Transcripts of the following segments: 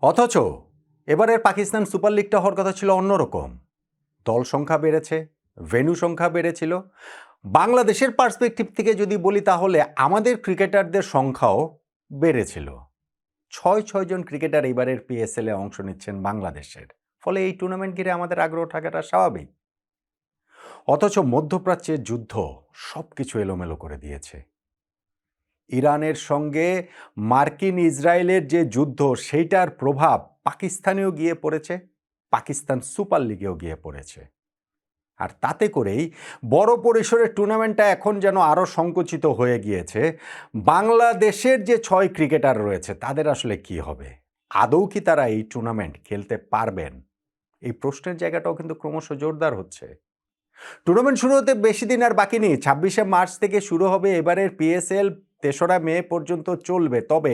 অথচ এবারের পাকিস্তান সুপার লিগটা হওয়ার কথা ছিল অন্যরকম। দল সংখ্যা বেড়েছে, ভেন্যু সংখ্যা বেড়েছিল। বাংলাদেশের পার্সপেক্টিভ থেকে যদি বলি তাহলে আমাদের ক্রিকেটারদের সংখ্যাও বেড়েছিল। ৬ জন ক্রিকেটার এবারের পিএসএল-এ অংশ নিচ্ছেন বাংলাদেশের। ফলে এই টুর্নামেন্ট ঘিরে আমাদের আগ্রহ থাকাটা স্বাভাবিক। অথচ মধ্যপ্রাচ্যের যুদ্ধ সবকিছু এলোমেলো করে দিয়েছে। ইরানের সঙ্গে মার্কিন ইসরায়েলের যে যুদ্ধ, সেইটার প্রভাব পাকিস্তানেও গিয়ে পড়েছে, পাকিস্তান সুপার লিগেও গিয়ে পড়েছে। আর তাতে করেই বড় পরিসরের টুর্নামেন্টটা এখন যেন আরও সংকুচিত হয়ে গিয়েছে। বাংলাদেশের যে ৬ ক্রিকেটার রয়েছে তাদের আসলে কি হবে? আদৌ কি তারা এই টুর্নামেন্ট খেলতে পারবেন? এই প্রশ্নের জায়গাটাও কিন্তু ক্রমশ জোরদার হচ্ছে। টুর্নামেন্ট শুরু হতে বেশি দিন আর বাকি নেই। ২৬শে মার্চ থেকে শুরু হবে এবারের পিএসএল, ৩রা মে পর্যন্ত চলবে। তবে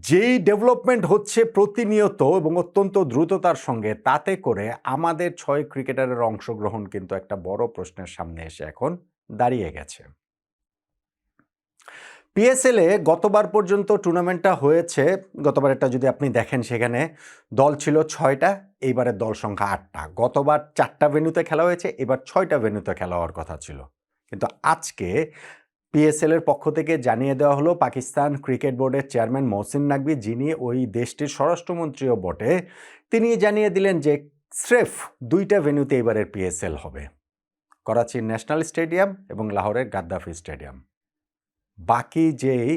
যেই ডেভেলপমেন্ট হচ্ছে প্রতিনিয়ত এবং অত্যন্ত দ্রুততার সঙ্গে, তাতে করে আমাদের ৬ ক্রিকেটারের অংশগ্রহণ কিন্তু একটা বড় প্রশ্নের সামনে এসে এখন দাঁড়িয়ে গেছে। পিএসএল-এ গতবার পর্যন্ত টুর্নামেন্টটা হয়েছে, গতবারেরটা যদি আপনি দেখেন সেখানে দল ছিল ৬টা, এইবারের দল সংখ্যা ৮টা। গতবার ৪টা ভেন্যুতে খেলা হয়েছে, এবার ৬টা ভেন্যুতে খেলা হওয়ার কথা ছিল। কিন্তু আজকে পিএসএল-এর পক্ষ থেকে জানিয়ে দেওয়া হলো, পাকিস্তান ক্রিকেট বোর্ডের চেয়ারম্যান মহসিন নাকভি, যিনি ওই দেশটির স্বরাষ্ট্রমন্ত্রীও বটে, তিনি জানিয়ে দিলেন যে স্রেফ ২টা ভেন্যুতে এবারের পিএসএল হবে, করাচির ন্যাশনাল স্টেডিয়াম এবং লাহোরের গাদ্দাফি স্টেডিয়াম। বাকি যেই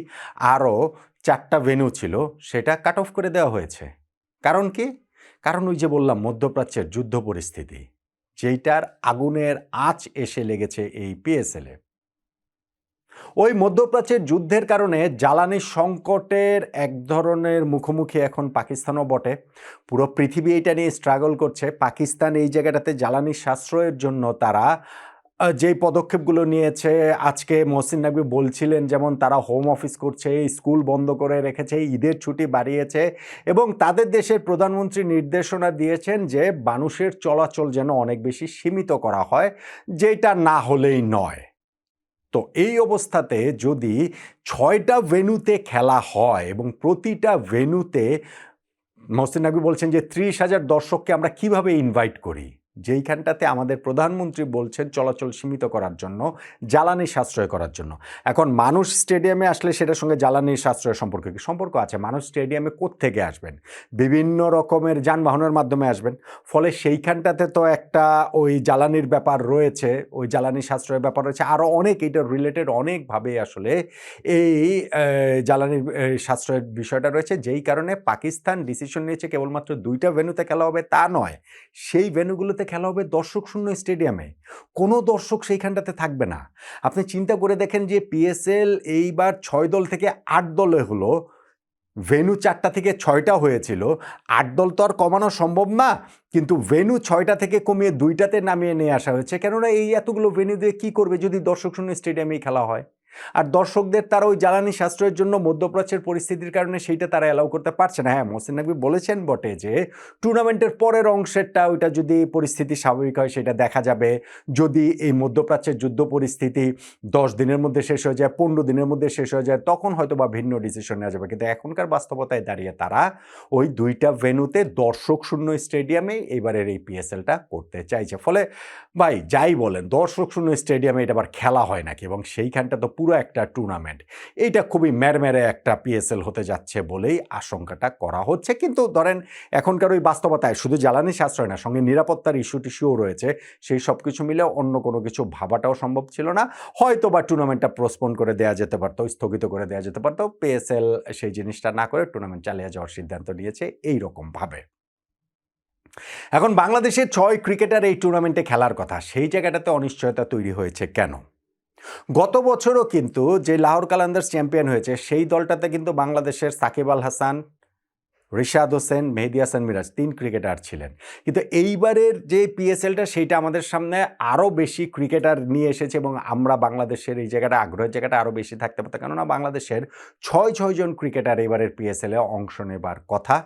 আরও ৪টা ভেন্যু ছিল সেটা কাট অফ করে দেওয়া হয়েছে। কারণ কি? কারণ ওই যে বললাম, মধ্যপ্রাচ্যের যুদ্ধ পরিস্থিতি, যেইটার আগুনের আঁচ এসে লেগেছে এই পিএসএল-এ। ওই মধ্যপ্রাচ্যের যুদ্ধের কারণে জ্বালানি সংকটের এক ধরনের মুখোমুখি এখন পাকিস্তানও বটে। পুরো পৃথিবী এটা নিয়ে স্ট্রাগল করছে। পাকিস্তান এই জায়গাটাতে জ্বালানি সাশ্রয়ের জন্য তারা যেই পদক্ষেপগুলো নিয়েছে, আজকে মহসিন নাকভি বলছিলেন, যেমন তারা হোম অফিস করছে, স্কুল বন্ধ করে রেখেছে, ঈদের ছুটি বাড়িয়েছে এবং তাদের দেশের প্রধানমন্ত্রী নির্দেশনা দিয়েছেন যে মানুষের চলাচল যেন অনেক বেশি সীমিত করা হয়, যেটা না হলেই নয়। তো এই অবস্থাতে যদি ৬টা ভেন্যুতে খেলা হয় এবং প্রতিটা ভেন্যুতে মহসিন নাকভি বলছেন যে ৩০,০০০ দর্শককে আমরা কিভাবে ইনভাইট করি, যেইখানটাতে আমাদের প্রধানমন্ত্রী বলছেন চলাচল সীমিত করার জন্য, জ্বালানি সাশ্রয় করার জন্য। এখন মানুষ স্টেডিয়ামে আসলে সেটার সঙ্গে জ্বালানির সাশ্রয়ের সম্পর্ক কি? সম্পর্ক আছে। মানুষ স্টেডিয়ামে কোত্থেকে আসবেন? বিভিন্ন রকমের যানবাহনের মাধ্যমে আসবেন। ফলে সেইখানটাতে তো একটা ওই জ্বালানির ব্যাপার রয়েছে, ওই জ্বালানি সাশ্রয়ের ব্যাপার রয়েছে। আরও অনেক এইটার রিলেটেড অনেকভাবে আসলে এই জ্বালানির সাশ্রয়ের বিষয়টা রয়েছে, যেই কারণে পাকিস্তান ডিসিশন নিয়েছে কেবলমাত্র ২টা ভেন্যুতে খেলা হবে তা নয়, সেই ভেন্যুগুলোতে খেলা হবে দর্শক শূন্য স্টেডিয়ামে। কোনো দর্শক সেইখানটাতে থাকবে না। আপনি চিন্তা করে দেখেন যে পিএসএল এইবার ৬ দল থেকে ৮ দলে হলো, ভেন্যু ৪টা থেকে ৬টা হয়েছিল। ৮ দল তো আর কমানো সম্ভব না, কিন্তু ভেন্যু ৬টা থেকে কমিয়ে ২টাতে নামিয়ে নিয়ে আসা হয়েছে। কেননা এই এতগুলো ভেন্যু দিয়ে কী করবে যদি দর্শক শূন্য স্টেডিয়ামেই খেলা হয়? আর দর্শকদের তারা ওই জ্বালানি সাশ্রয়ের জন্য মধ্যপ্রাচ্যের পরিস্থিতির কারণে সেইটা তারা অ্যালাউ করতে পারছে না। হ্যাঁ, মহসিন নাকভি বলেছেন বটে যে টুর্নামেন্টের পরের অংশেরটা, ওইটা যদি পরিস্থিতি স্বাভাবিক হয় সেটা দেখা যাবে। যদি এই মধ্যপ্রাচ্যের যুদ্ধ পরিস্থিতি ১০ দিনের মধ্যে শেষ হয়ে যায়, ১৫ দিনের মধ্যে শেষ হয়ে যায়, তখন হয়তো বা ভিন্ন ডিসিশন নেওয়া যাবে। কিন্তু এখনকার বাস্তবতায় দাঁড়িয়ে তারা ওই ২টা ভেন্যুতে দর্শক শূন্য স্টেডিয়ামে এবারের এই পিএসএলটা করতে চাইছে। ফলে ভাই যাই বলেন, দর্শক শূন্য স্টেডিয়ামে এটা আবার খেলা হয় নাকি? এবং সেইখানটা তো পুরো একটা টুর্নামেন্ট। এইটা খুবই ম্যারম্যারে একটা পিএসএল হতে যাচ্ছে বলেই আশঙ্কাটা করা হচ্ছে। কিন্তু ধরেন এখনকার ওই বাস্তবতায় শুধু জ্বালানি সাশ্রয় না, সঙ্গে নিরাপত্তার ইস্যু-টিস্যুও রয়েছে। সেই সব কিছু মিলে অন্য কোনো কিছু ভাবাটাও সম্ভব ছিল না। হয়তো বা টুর্নামেন্টটা পোস্টপোন করে দেয়া যেতে পারত, স্থগিত করে দেয়া যেতে পারত। পিএসএল সেই জিনিসটা না করে টুর্নামেন্ট চালিয়ে যাওয়ার সিদ্ধান্ত নিয়েছে এইরকমভাবে। এখন বাংলাদেশের ৬ ক্রিকেটার এই টুর্নামেন্টে খেলার কথা, সেই জায়গাটাতে অনিশ্চয়তা তৈরি হয়েছে কেন? গত বছরও কিন্তু যে লাহোর কালান্দার্স চ্যাম্পিয়ন হয়েছে, সেই দলটাতে কিন্তু বাংলাদেশের সাকিব আল হাসান, রিশাদ হোসেন, মেহেদী হাসান মিরাজ ৩ ক্রিকেটার ছিলেন। কিন্তু এইবারের যে পিএসএলটা, সেইটা আমাদের সামনে আরও বেশি ক্রিকেটার নিয়ে এসেছে এবং আমরা বাংলাদেশের এই জায়গাটা, আগ্রহের জায়গাটা আরও বেশি থাকতে পারত। কেননা বাংলাদেশের ৬ জন ক্রিকেটার এবারের পিএসএলে অংশ নেবার কথা।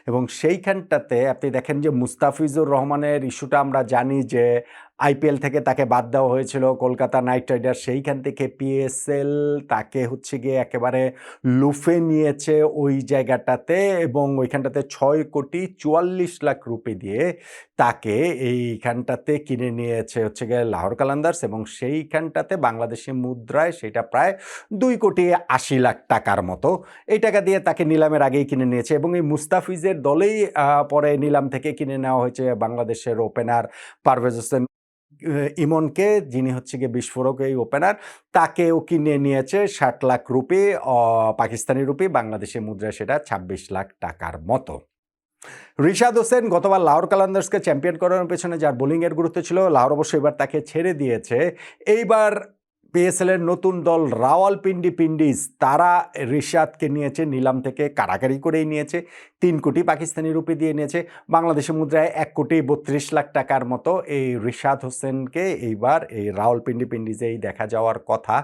এবং সেইখানটাতে আপনি দেখেন যে মুস্তাফিজুর রহমানের ইস্যুটা আমরা জানি যে আইপিএল থেকে তাকে বাদ দেওয়া হয়েছিল কলকাতা নাইট রাইডার্স, সেইখান থেকে পিএসএল তাকে হচ্ছে গিয়ে একেবারে লুফে নিয়েছে ওই জায়গাটাতে, এবং ওইখানটাতে 6,44,00,000 রুপি দিয়ে তাকে এইখানটাতে কিনে নিয়েছে হচ্ছে গিয়ে লাহোর কালান্দার্স, এবং সেইখানটাতে বাংলাদেশি মুদ্রায় সেটা প্রায় 2,80,00,000 টাকার মতো। এই টাকা দিয়ে তাকে নিলামের আগেই কিনে নিয়েছে, এবং এই মুস্তাফিজের দলেই পরে নিলাম থেকে কিনে নেওয়া হয়েছে বাংলাদেশের ওপেনার পারভেজ হোসেন ইমনকে, যিনি হচ্ছে গিয়ে বিস্ফোরক এই ওপেনার, তাকেও কিনে নিয়েছে 60,00,000 রুপি, পাকিস্তানি রুপি, বাংলাদেশি মুদ্রায় সেটা 26,00,000 টাকার মতো। রিশাদ হোসেন গতবার লাহোর কালান্দার্সকে চ্যাম্পিয়ন করার পেছনে যার বোলিংয়ের গুরুত্ব ছিল, লাহোর অবশ্য এবার তাকে ছেড়ে দিয়েছে। এইবার পিএসএল এর নতুন দল রাওয়ালপিন্ডি পিন্ডিজ, তারা রিশাদকে নিয়েছে নিলাম থেকে, কারাকারি করেই নিয়েছে, 3 কোটি পাকিস্তানি রুপি দিয়ে নিয়েছে, বাংলাদেশি মুদ্রায় 1,32,00,000 টাকার মতো এই রিশাদ হোসেনকে এইবার এই রাওয়ালপিন্ডি পিন্ডিজেই দেখা যাওয়ার কথা।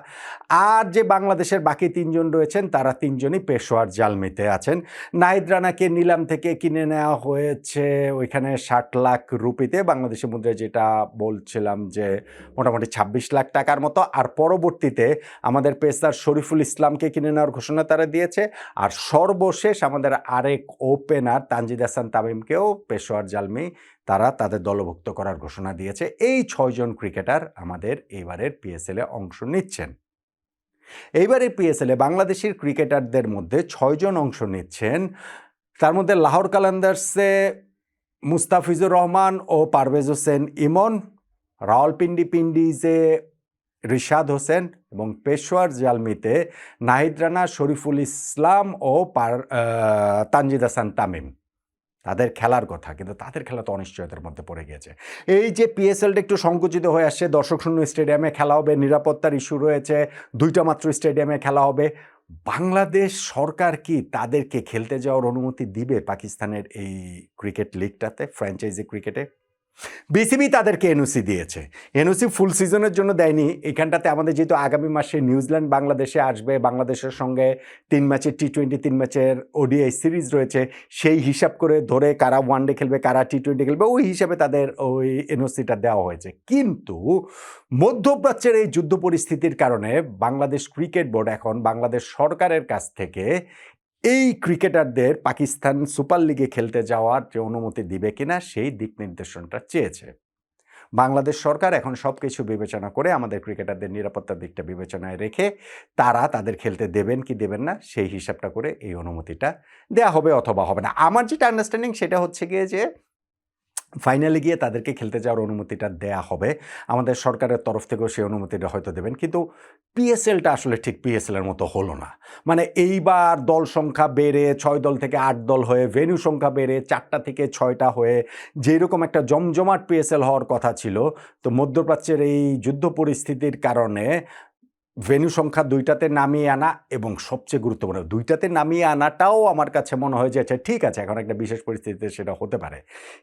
আর যে বাংলাদেশের বাকি 3 জন রয়েছেন, তারা 3 জনই পেশোয়ার জালমিতে আছেন। নাহিদ রানাকে নিলাম থেকে কিনে নেওয়া হয়েছে ওইখানে 60,00,000 রুপিতে, বাংলাদেশি মুদ্রায় যেটা বলছিলাম যে মোটামুটি 26,00,000 টাকার মতো। আর পরবর্তীতে আমাদের পেসার শরীফুল ইসলামকে কিনে নেওয়ার ঘোষণা তারা দিয়েছে। আর সর্বশেষ আমাদের আরেক ওপেনার তানজিদ হাসান তামিমকেও পেশোয়ার জালমি তারা তাদের দলভুক্ত করার ঘোষণা দিয়েছে। এই 6 জন ক্রিকেটার আমাদের এইবারের পিএসএলে অংশ নিচ্ছেন। এইবারে পিএসএলে বাংলাদেশের ক্রিকেটারদের মধ্যে 6 জন অংশ নিচ্ছেন। তার মধ্যে লাহোর কালান্দার্সে মুস্তাফিজুর রহমান ও পারভেজ হোসেন ইমন, রাওয়ালপিন্ডি পিন্ডিজে রিশাদ হোসেন, এবং পেশোয়ার জালমিতে নাহিদ রানা, শরীফুল ইসলাম ও তানজিদ হাসান তামিম। তাদের খেলার কথা, কিন্তু তাদের খেলা তো অনিশ্চয়তার মধ্যে পড়ে গিয়েছে। এই যে পিএসএলটা একটু সংকুচিত হয়ে আসছে, দর্শক শূন্য স্টেডিয়ামে খেলা হবে, নিরাপত্তার ইস্যু রয়েছে, 2টা মাত্র স্টেডিয়ামে খেলা হবে। বাংলাদেশ সরকার কি তাদেরকে খেলতে যাওয়ার অনুমতি দিবে পাকিস্তানের এই ক্রিকেট লিগটাতে, ফ্র্যাঞ্চাইজি ক্রিকেটে? বিসিবি তাদেরকে এনওসি দিয়েছে। এনওসি ফুল সিজনের জন্য দেয়নি। এখানটাতে আমাদের যেহেতু আগামী মাসে নিউজিল্যান্ড বাংলাদেশে আসবে, বাংলাদেশের সঙ্গে 3 ম্যাচের টি-20, 3 ম্যাচের ওডিআই সিরিজ রয়েছে, সেই হিসাব করে ধরে কারা ওয়ানডে খেলবে, কারা টি-20 খেলবে, ওই হিসাবে তাদের ওই এনওসিটা দেওয়া হয়েছে। কিন্তু মধ্যপ্রাচ্যের এই যুদ্ধ পরিস্থিতির কারণে বাংলাদেশ ক্রিকেট বোর্ড এখন বাংলাদেশ সরকারের কাছ থেকে এই ক্রিকেটারদের পাকিস্তান সুপার লিগে খেলতে যাওয়ার যে অনুমতি দিবে কিনা সেই দিক নির্দেশনটা চেয়েছে। বাংলাদেশ সরকার এখন সব কিছু বিবেচনা করে আমাদের ক্রিকেটারদের নিরাপত্তার দিকটা বিবেচনায় রেখে তারা তাদের খেলতে দেবেন কি দেবেন না সেই হিসাবটা করে এই অনুমতিটা দেয়া হবে অথবা হবে না। আমার যেটা আন্ডারস্ট্যান্ডিং সেটা হচ্ছে গিয়ে যে ফাইনালে গিয়ে তাদেরকে খেলতে যাওয়ার অনুমতিটা দেয়া হবে। আমাদের সরকারের তরফ থেকেও সেই অনুমতিটা হয়তো দেবেন। কিন্তু পিএসএলটা আসলে ঠিক পিএসএলের মতো হলো না। মানে এইবার দল সংখ্যা বেড়ে 6 দল থেকে 8 দল হয়ে, ভেন্যু সংখ্যা বেড়ে 4টা থেকে 6টা হয়ে যেরকম একটা জমজমাট পিএসএল হওয়ার কথা ছিল, তো মধ্যপ্রাচ্যের এই যুদ্ধ পরিস্থিতির কারণে ভেন্যু সংখ্যা 2টাতে নামিয়ে আনা, এবং সবচেয়ে গুরুত্বপূর্ণ 2টাতে নামিয়ে আনাটাও আমার কাছে মনে হয় যে আচ্ছা ঠিক আছে, এখন একটা বিশেষ পরিস্থিতিতে সেটা হতে পারে।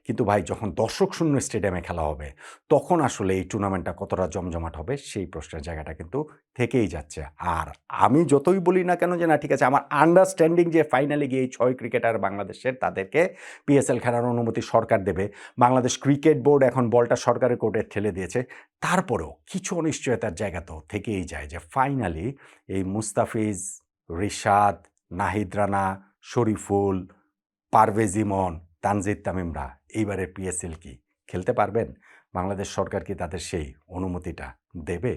কিন্তু ভাই যখন দর্শক শূন্য স্টেডিয়ামে খেলা হবে, তখন আসলে এই টুর্নামেন্টটা কতটা জমজমাট হবে সেই প্রশ্নের জায়গাটা কিন্তু থেকেই যাচ্ছে। আর আমি যতই বলি না কেন যে না ঠিক আছে, আমার আন্ডারস্ট্যান্ডিং যে ফাইনালে গিয়ে এই 6 ক্রিকেটার বাংলাদেশের তাদেরকে পিএসএল খেলার অনুমতি সরকার দেবে। বাংলাদেশ ক্রিকেট বোর্ড এখন বলটা সরকারের কোর্টে ঠেলে দিয়েছে। তারপরেও কিছু অনিশ্চয়তার জায়গা তো থেকেই যায় যে ফাইনালি এই মুস্তাফিজ, রিশাদ, নাহিদ রানা, শরীফুল, পারভেজ ইমন, তানজিদ তামিমরা এইবারে পিএসএল কি খেলতে পারবেন? বাংলাদেশ সরকার কি তাদের সেই অনুমতিটা দেবে?